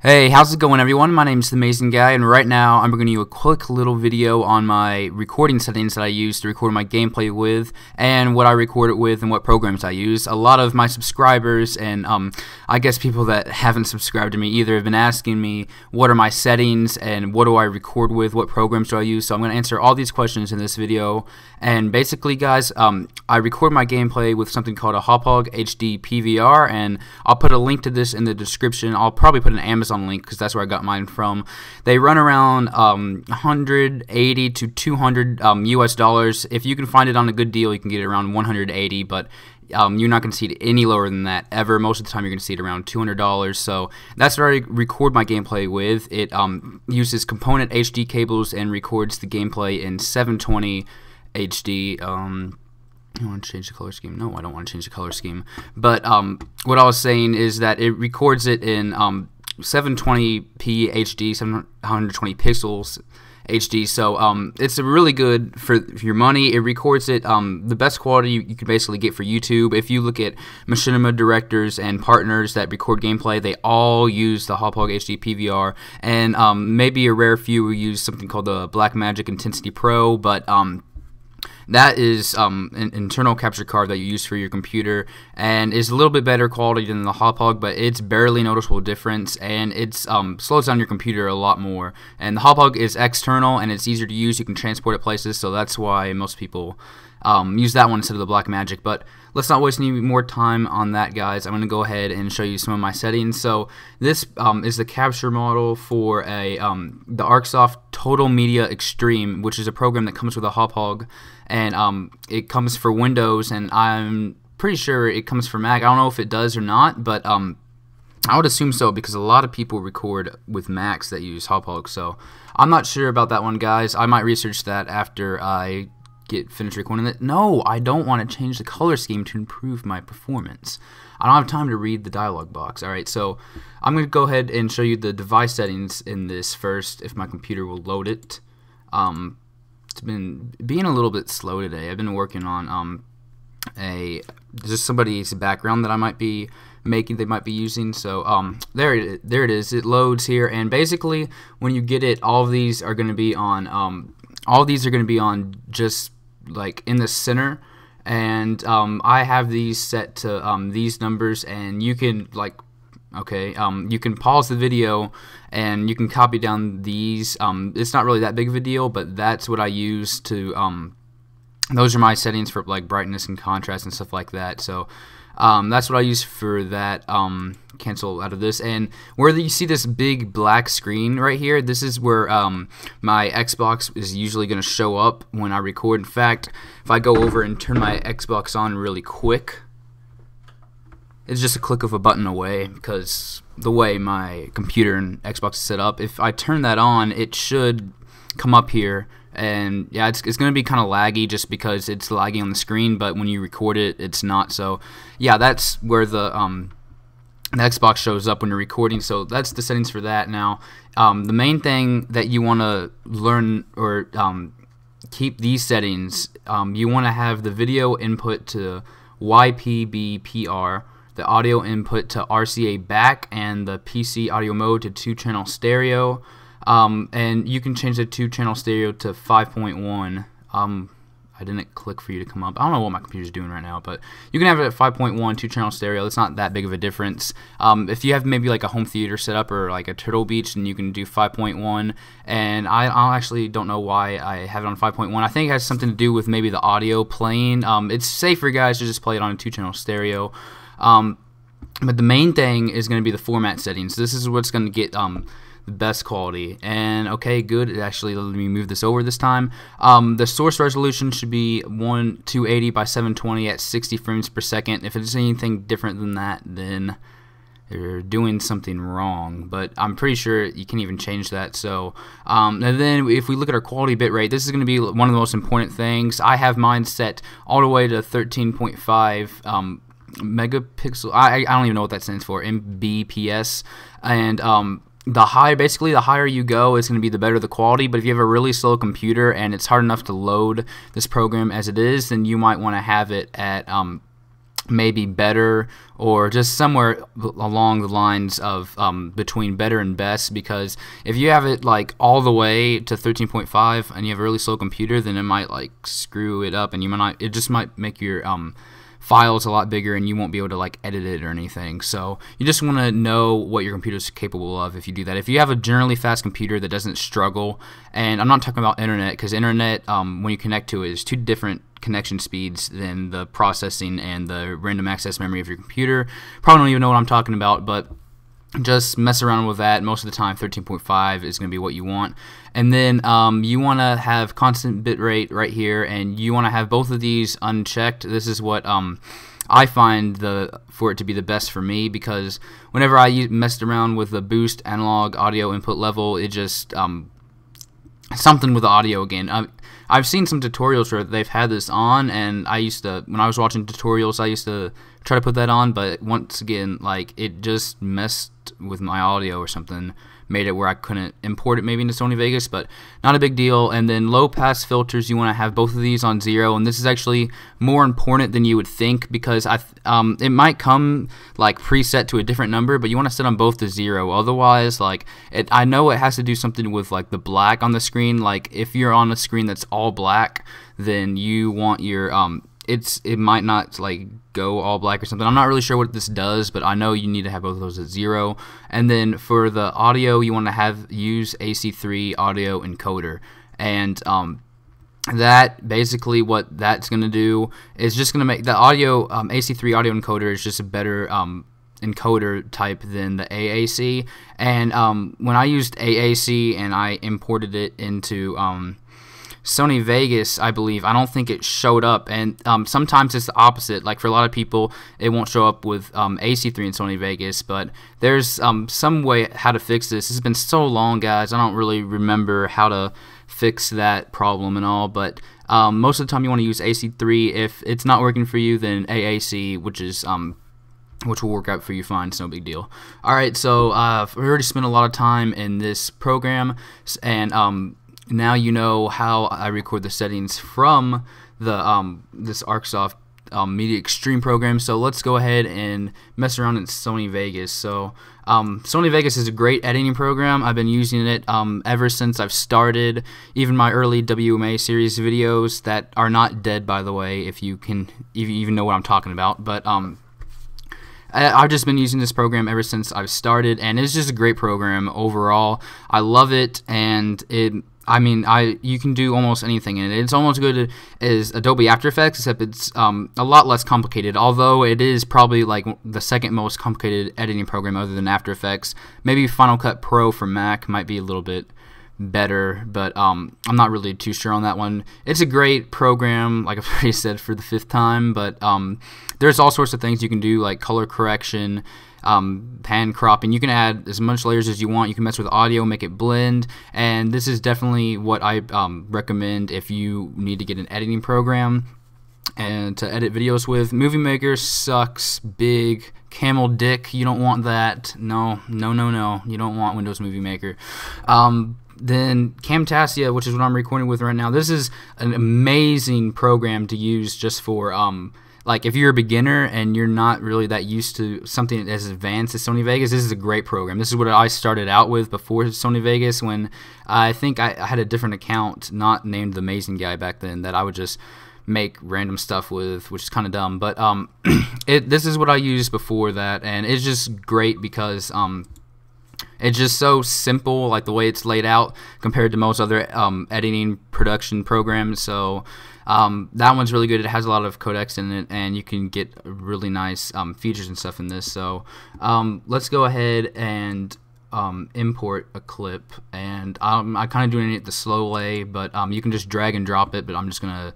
Hey, how's it going, everyone? My name is TheaMAZEingGuy, and right now I'm bringing you a quick little video on my recording settings that I use to record my gameplay with, and what I record it with, and what programs I use. A lot of my subscribers, and I guess people that haven't subscribed to me either, have been asking me what are my settings, and what do I record with, what programs do I use. So I'm going to answer all these questions in this video. And basically, guys, I record my gameplay with something called a Hauppauge HD PVR, and I'll put a link to this in the description. I'll probably put an Amazon link because that's where I got mine from. They run around 180 to 200 US dollars. If you can find it on a good deal, you can get it around 180, but you're not going to see it any lower than that ever. Most of the time you're going to see it around $200. So that's what I record my gameplay with. It uses component HD cables and records the gameplay in 720 HD. I want to change the color scheme. No, I don't want to change the color scheme. But what I was saying is that it records it in 720p HD, 720 pixels HD. So it's a really good for your money. It records it the best quality you can basically get for YouTube. If you look at machinima directors and partners that record gameplay, they all use the Hauppauge HD PVR, and maybe a rare few will use something called the Blackmagic Intensity Pro, but that is an internal capture card that you use for your computer, and is a little bit better quality than the Hauppauge, but it's barely noticeable difference, and it slows down your computer a lot more. And the Hauppauge is external, and it's easier to use. You can transport it places, so that's why most people use that one instead of the Blackmagic. But let's not waste any more time on that, guys. I'm going to go ahead and show you some of my settings. So this is the capture model for the ArcSoft Total Media Extreme, which is a program that comes with a Hauppauge, and it comes for Windows, and I'm pretty sure it comes for Mac. I don't know if it does or not, but I would assume so, because a lot of people record with Macs that use Hauppauge. So I'm not sure about that one, guys. I might research that after I get finished recording it. No, I don't want to change the color scheme to improve my performance. I don't have time to read the dialog box. Alright, so I'm going to go ahead and show you the device settings in this first, if my computer will load it. It's been being a little bit slow today. I've been working on just somebody's background that I might be making, they might be using. So there it is. It loads here, and basically when you get it, all of these are going to be on just like in the center, and I have these set to these numbers, and you can you can pause the video and you can copy down these. It's not really that big of a deal, but that's what I use to those are my settings for like brightness and contrast and stuff like that. So that's what I use for that. Cancel out of this, and where you see this big black screen right here, this is where my Xbox is usually going to show up when I record. In fact, if I go over and turn my Xbox on really quick, it's just a click of a button away, because the way my computer and Xbox is set up, if I turn that on, it should come up here. And yeah, it's going to be kind of laggy just because it's lagging on the screen, but when you record it, it's not. So yeah, that's where the Xbox shows up when you're recording. So that's the settings for that. Now the main thing that you want to learn or keep these settings, you want to have the video input to YPBPR, the audio input to RCA back, and the PC audio mode to 2-channel stereo. And you can change the 2-channel stereo to 5.1. I didn't click for you to come up. I don't know what my computer's doing right now, but you can have it at 5.1, 2-channel stereo. It's not that big of a difference. If you have maybe like a home theater set up or like a Turtle Beach, then you can do 5.1. And I actually don't know why I have it on 5.1. I think it has something to do with maybe the audio playing. It's safer, guys, to just play it on a 2-channel stereo. But the main thing is going to be the format settings. This is what's going to get the best quality. And okay, good. Actually, let me move this over this time. The source resolution should be 280 by 720 at 60 frames per second. If it's anything different than that, then you're doing something wrong, but I'm pretty sure you can even change that. So and then if we look at our quality bitrate, this is going to be one of the most important things. I have mine set all the way to 13.5 megapixel. I don't even know what that stands for, Mbps. And the higher you go, it's going to be the better the quality. But if you have a really slow computer and it's hard enough to load this program as it is, then you might want to have it at maybe better, or just somewhere along the lines of between better and best, because if you have it like all the way to 13.5 and you have a really slow computer, then it might like screw it up, and it just might make your files a lot bigger, and you won't be able to like edit it or anything. So you just want to know what your computer is capable of if you do that. If you have a generally fast computer that doesn't struggle, and I'm not talking about internet, because internet, when you connect to it, is two different connection speeds than the processing and the random access memory of your computer. Probably don't even know what I'm talking about, but just mess around with that. Most of the time 13.5 is going to be what you want. And then you want to have constant bitrate right here, and you want to have both of these unchecked. This is what I find for it to be the best for me, because whenever I messed around with the boost analog audio input level, it just something with the audio again. I've seen some tutorials where they've had this on, and when I was watching tutorials, I used to try to put that on, but once again, like, it just messed with my audio or something, made it where I couldn't import it maybe into Sony Vegas, but not a big deal. And then low pass filters, you want to have both of these on 0, and this is actually more important than you would think, because it might come like preset to a different number, but you want to set them both to 0. Otherwise, like, I know it has to do something with like the black on the screen. Like, if you're on a screen that's all black, then you want your it might not like go all black or something. I'm not really sure what this does, but I know you need to have both of those at 0. And then for the audio, you want to use AC3 audio encoder, and that basically what that's going to do is just going to make the audio AC3 audio encoder is just a better encoder type than the AAC. And when I used AAC and I imported it into Sony Vegas, I believe, I don't think it showed up, and sometimes it's the opposite. Like, for a lot of people, it won't show up with AC3 in Sony Vegas, but there's some way how to fix this. It's been so long, guys, I don't really remember how to fix that problem and all, but most of the time you want to use AC3. If it's not working for you, then AAC, which will work out for you fine. It's no big deal. Alright, so we already spent a lot of time in this program, and now you know how I record the settings from the this ArcSoft Media Extreme program. So let's go ahead and mess around in Sony Vegas. So Sony Vegas is a great editing program. I've been using it ever since I've started. Even my early WMA series videos that are not dead, by the way, if you even know what I'm talking about. But I've just been using this program ever since I've started, and it's just a great program overall. I love it, and you can do almost anything in it. It's almost good as Adobe After Effects, except it's a lot less complicated, although it is probably like the second most complicated editing program other than After Effects. Maybe Final Cut Pro for Mac might be a little bit better, but I'm not really too sure on that one. It's a great program, like I've already said for the 5th time, but there's all sorts of things you can do, like color correction, pan cropping. You can add as much layers as you want. You can mess with audio, make it blend, and this is definitely what I recommend if you need to get an editing program and to edit videos with. Movie Maker sucks big. Camel dick, you don't want that. No, you don't want Windows Movie Maker. Then Camtasia, which is what I'm recording with right now. This is an amazing program to use just for like, if you're a beginner and you're not really that used to something as advanced as Sony Vegas, this is a great program. This is what I started out with before Sony Vegas, when I think I had a different account, not named TheaMAZEingGuy back then, that I would just make random stuff with, which is kind of dumb. But this is what I used before that, and it's just great because it's just so simple, like the way it's laid out compared to most other editing production programs. So that one's really good. It has a lot of codecs in it, and you can get really nice features and stuff in this. So let's go ahead and import a clip, and I'm kind of doing it the slow way, but you can just drag and drop it, but I'm just gonna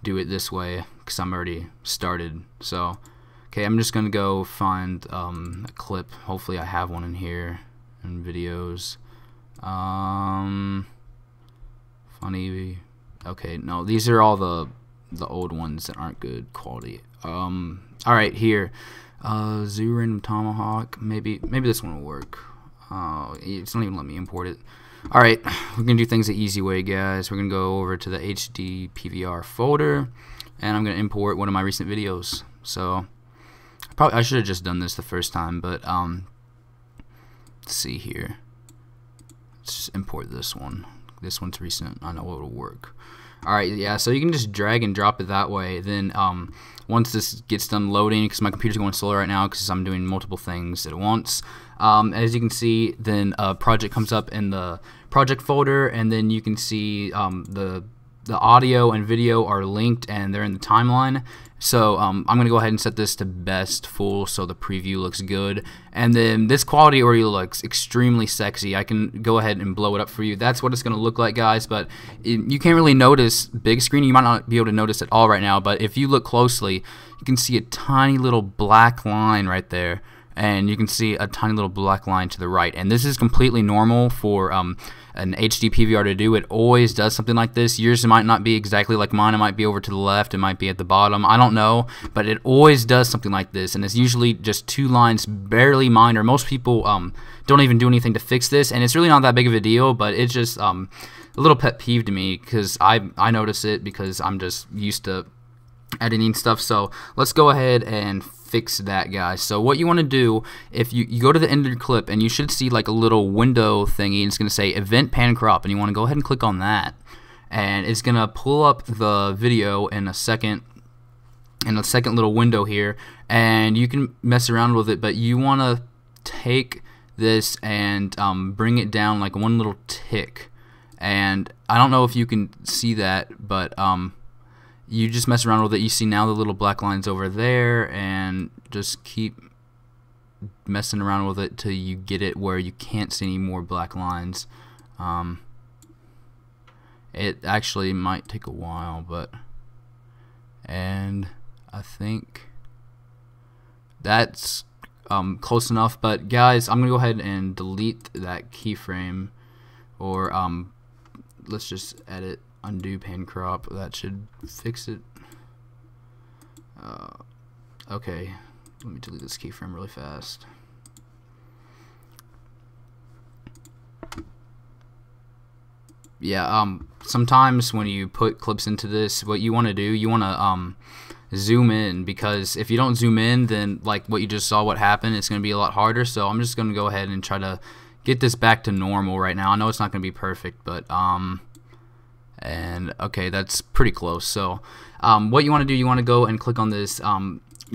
do it this way because I'm already started. So okay, I'm just gonna go find a clip. Hopefully I have one in here in videos. Funny. Okay, no, these are all the old ones that aren't good quality. Alright, here. Zoo Random Tomahawk. Maybe this one will work. It's not even letting me import it. Alright, we're gonna do things the easy way, guys. We're gonna go over to the HD PVR folder, and I'm gonna import one of my recent videos. So Probably I should have just done this the first time, but let's see here. Let's just import this one. This one's recent. I know it'll work. Alright, yeah, so you can just drag and drop it that way. Then once this gets done loading, because my computer's going slow right now because I'm doing multiple things at once, as you can see, then a project comes up in the project folder, and then you can see the audio and video are linked and they're in the timeline. So I'm going to go ahead and set this to best full so the preview looks good. And then this quality already looks extremely sexy. I can go ahead and blow it up for you. That's what it's going to look like, guys. But you can't really notice big screen. You might not be able to notice it all right now. But if you look closely, you can see a tiny little black line right there. And you can see a tiny little black line to the right. And this is completely normal for an HD PVR to do. It always does something like this. Yours might not be exactly like mine. It might be over to the left. It might be at the bottom. I don't know. But it always does something like this. And it's usually just 2 lines, barely minor. Most people don't even do anything to fix this. And it's really not that big of a deal. But it's just a little pet peeve to me because I notice it because I'm just used to editing stuff. So let's go ahead and fix that, guys. So what you want to do, if you go to the end of your clip, and you should see like a little window thingy, and it's going to say event pan crop, and you want to go ahead and click on that, and it's going to pull up the video in a second little window here, and you can mess around with it, but you want to take this and bring it down like one little tick. And I don't know if you can see that, but you just mess around with it. You see now the little black lines over there, and just keep messing around with it till you get it where you can't see any more black lines. It actually might take a while, and I think that's close enough. But guys, I'm gonna go ahead and delete that keyframe, or let's just edit undo pan crop. That should fix it. Okay, let me delete this keyframe really fast. Yeah, sometimes when you put clips into this, what you want to do, you want to zoom in, because if you don't zoom in, then like what you just saw what happened, it's going to be a lot harder. So I'm just going to go ahead and try to get this back to normal right now. I know it's not going to be perfect, but and okay, that's pretty close. So what you want to do, you want to go and click on this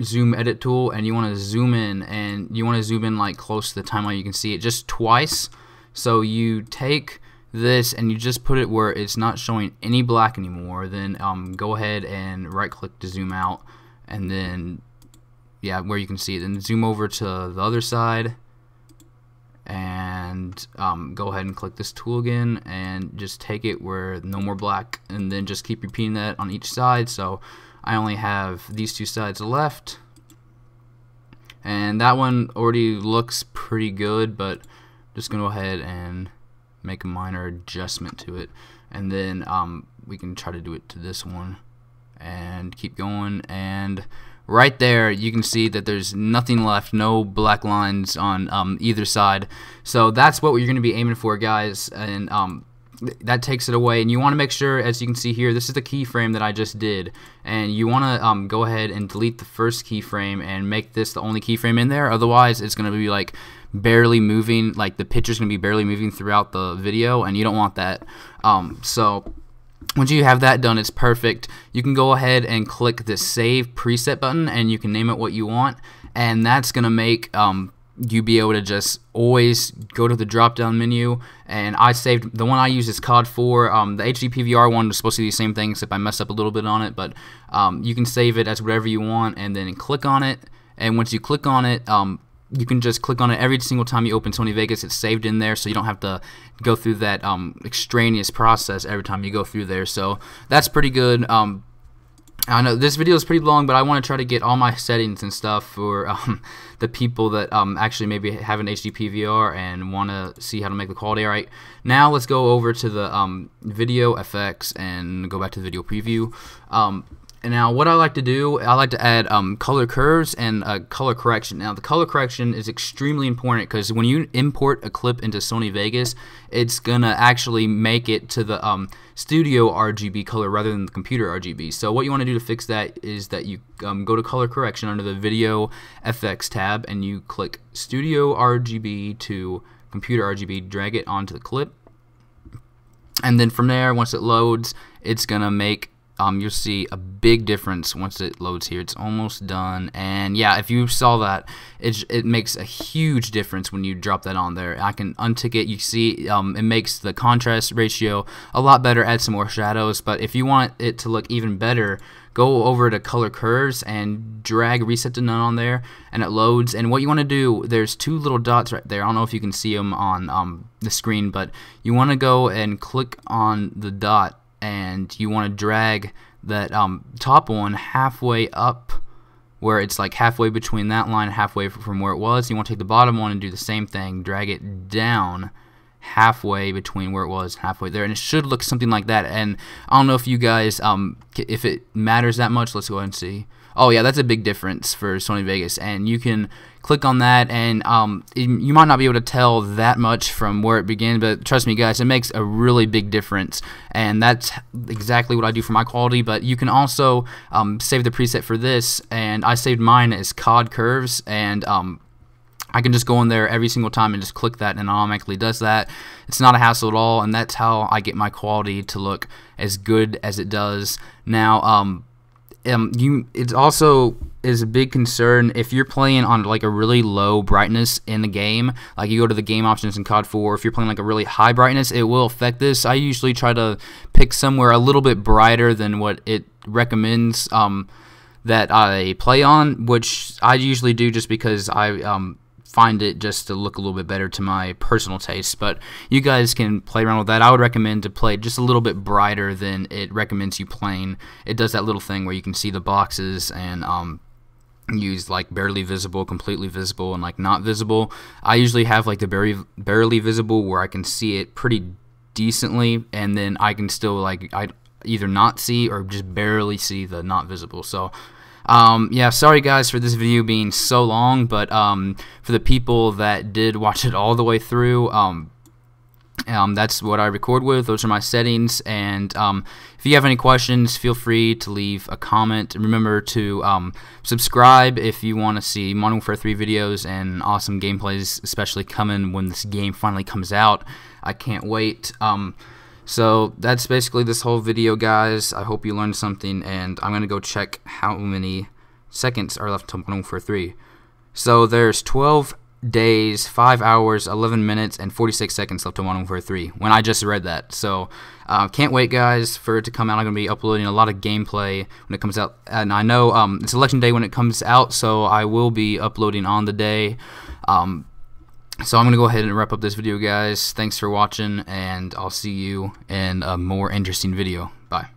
zoom edit tool, and you want to zoom in, and you want to zoom in like close to the timeline. You can see it just twice. So you take this and you just put it where it's not showing any black anymore. Then go ahead and right click to zoom out, and then yeah, where you can see it. Then zoom over to the other side, and go ahead and click this tool again, and just take it where no more black, and then just keep repeating that on each side. So I only have these 2 sides left, and that one already looks pretty good, but just gonna go ahead and make a minor adjustment to it, and then we can try to do it to this one and keep going. And right there you can see that there's nothing left, no black lines on either side. So that's what you're going to be aiming for, guys, and that takes it away. And you want to make sure, as you can see here, this is the keyframe that I just did, and you want to go ahead and delete the first keyframe and make this the only keyframe in there. Otherwise it's going to be like barely moving, like the picture's going to be barely moving throughout the video, and you don't want that. So once you have that done, it's perfect. You can go ahead and click the save preset button, and you can name it what you want, and that's going to make you be able to just always go to the drop down menu. And I saved, the one I use is COD 4. The HD PVR one was supposed to be the same thing, except I messed up a little bit on it, but you can save it as whatever you want, and then click on it. And once you click on it, you can just click on it every single time you open Sony Vegas. It's saved in there, so you don't have to go through that extraneous process every time you go through there. So that's pretty good. I know this video is pretty long, but I want to try to get all my settings and stuff for the people that actually maybe have an HD PVR and want to see how to make the quality. Alright, now let's go over to the video effects and go back to the video preview. And now what I like to do, I like to add color curves and color correction. Now the color correction is extremely important because when you import a clip into Sony Vegas, it's gonna actually make it to the studio RGB color rather than the computer RGB. So what you want to do to fix that is that you go to color correction under the video FX tab and you click studio RGB to computer RGB, drag it onto the clip, and then from there, once it loads, it's gonna make you'll see a big difference once it loads here. It's almost done, and yeah, if you saw that, it makes a huge difference when you drop that on there. I can untick it. You see, it makes the contrast ratio a lot better. Add some more shadows, but if you want it to look even better, go over to color curves and drag reset to none on there, and it loads. And what you want to do, there's two little dots right there. I don't know if you can see them on the screen, but you want to go and click on the dot, and you want to drag that top one halfway up, where it's like halfway between that line, halfway from where it was. You want to take the bottom one and do the same thing, drag it down halfway between where it was, halfway there, and it should look something like that. And I don't know if you guys, if it matters that much. Let's go ahead and see. Oh yeah, that's a big difference for Sony Vegas, and you can click on that, and you might not be able to tell that much from where it began, but trust me guys, it makes a really big difference, and that's exactly what I do for my quality. But you can also save the preset for this, and I saved mine as COD curves, and I can just go in there every single time and just click that, and it automatically does that. It's not a hassle at all, and that's how I get my quality to look as good as it does. Now it also is a big concern if you're playing on like a really low brightness in the game. Like you go to the game options in COD 4, if you're playing like a really high brightness, it will affect this. I usually try to pick somewhere a little bit brighter than what it recommends that I play on, which I usually do just because I find it just to look a little bit better to my personal taste. But you guys can play around with that. I would recommend to play just a little bit brighter than it recommends you playing. It does that little thing where you can see the boxes and use like barely visible, completely visible, and like not visible. I usually have like the barely visible where I can see it pretty decently, and then I can still like I either not see or just barely see the not visible. So yeah, sorry guys for this video being so long, but for the people that did watch it all the way through, that's what I record with. Those are my settings, and if you have any questions, feel free to leave a comment. And remember to subscribe if you want to see Modern Warfare 3 videos and awesome gameplays, especially coming when this game finally comes out. I can't wait. So that's basically this whole video, guys. I hope you learned something, and I'm going to go check how many seconds are left to Modern Warfare 3. So there's 12 days, 5 hours, 11 minutes, and 46 seconds left to Modern Warfare 3 when I just read that. So can't wait, guys, for it to come out. I'm going to be uploading a lot of gameplay when it comes out, and I know it's election day when it comes out, so I will be uploading on the day. So I'm going to go ahead and wrap up this video, guys. Thanks for watching, and I'll see you in a more interesting video. Bye.